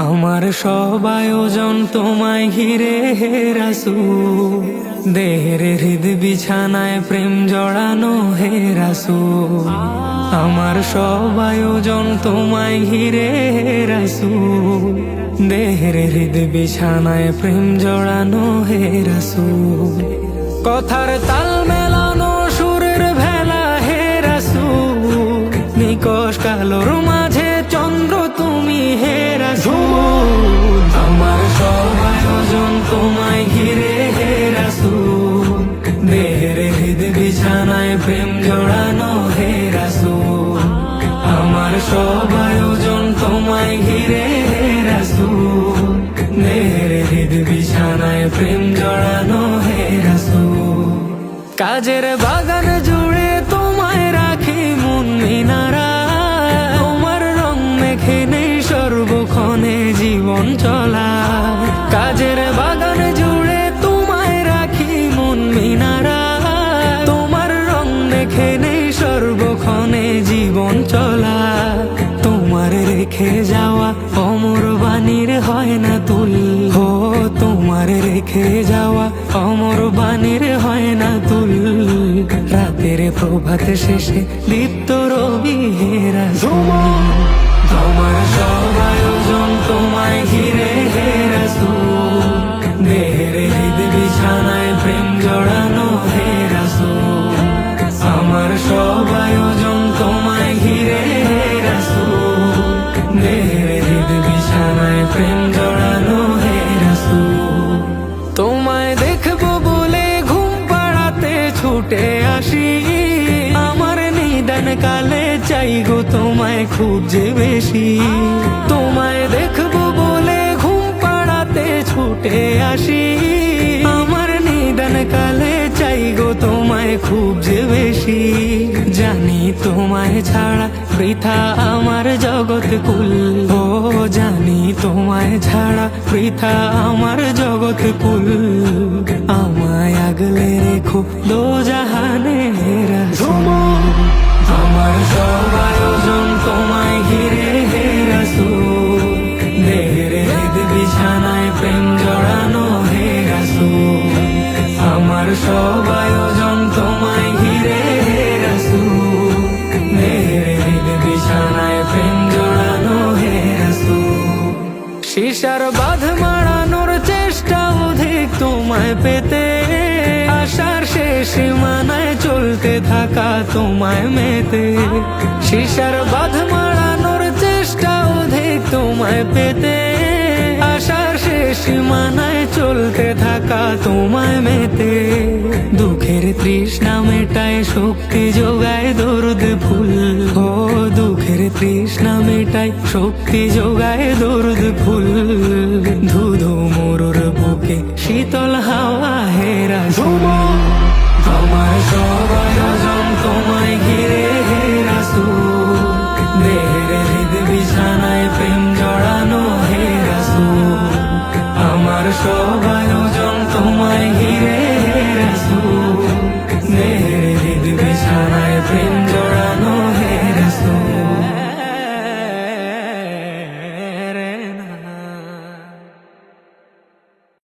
আমার সব আয়োজন তোমায় ঘিরে হে রাসূল, দেহের হৃদ বিছানায় প্রেম জড়ানো হে রাসূল। আমার সব আয়োজন তোমায় ঘিরে হে রাসূল, দেহের হৃদ বিছানায় প্রেম জড়ানো হে রাসূল। কথার তাল মেলানো সুরের ভেলা হে রাসূল, নিকশ কালোর মাঝে চন্দ্র তুমি হে রাসূল। আমার সব আয়োজন তোমায় ঘিরে হে রাসূল, দেহের হৃদ বিছানায় প্রেম জড়ানো হে রাসূল। আমার সব আয়োজন তোমায় ঘিরে হে রাসূল, দেহের হৃদ বিছানায় প্রেম জড়ানো হে রাসূল। কাজের বাগান জুড়ে তোমায় রাখি মন মিনারা, তোমার রং মেখে নেই সর্বক্ষণে জীবন চলা। কাজের বাগান জুড়ে তোমায় রাখি মন মিনারা, তোমার রং মেখে নেই সর্বক্ষণে জীবন চলা। তোমার রেখে যাওয়া অমর বাণীর হয় না তুল, হো তোমার রেখে যাওয়া অমর বাণীর হয় না তুল। রাতের প্রভাত শেষে দীপ্ত রবি হে রাসূল। তোমার সব আয়োজন তোমায় ঘিরে হে রাসূল, দেহের হৃদ বিছানায় প্রেম জড়ানো হে রাসূল। আমার সব আয়োজন তোমায় ঘিরে হে রাসূল, দেহের হৃদ বিছানায় প্রেম জড়ানো হে রাসূল। তোমায় দেখবো বলে ঘুম পাড়াতে ছুটে আসি, আমার নিদান কালে চাই গো তোমায় খুব যে বেশি। তোমায় দেখবো বলে ঘুম পাড়াতে ছুটে আসি, আমার নিদান কালে চাই গো তোমায় খুব যে বেশি। জানি তোমায় ছাড়া বৃথা আমার জগৎ কুল, ও জানি তোমায় ছাড়া বৃথা আমার জগৎ কুল। আমায় আগলে রেখো দোজাহানে হে রাসূল। আমার সব আয়োজন তোমায় ঘিরে হে রাসূল, দেহের হৃদ বিছানায় প্রেম জড়ানো হে রাসূল। আমার সব আয়োজন তোমায় ঘিরে হে রাসূল, দেহের হৃদ বিছানায় প্রেম জড়ানো হে রাসূল। শিশার বাঁধ মারানোর চেষ্টা অধিক তোমায় পেতে, আশার শেষ সীমানায় চলতে থাকা তোমায় মেতে। শিশার বাঁধ মারানোর চেষ্টা অধিক তোমায় পেতে, আশার শেষ সীমানায় চলতে থাকা তোমায় মেতে। দুঃখের তৃষ্ণা মেটায় শক্তি যোগায় দরুদ ফুল, ও দুঃখের তৃষ্ণা মেটায় শক্তি যোগায় দরুদ ফুল।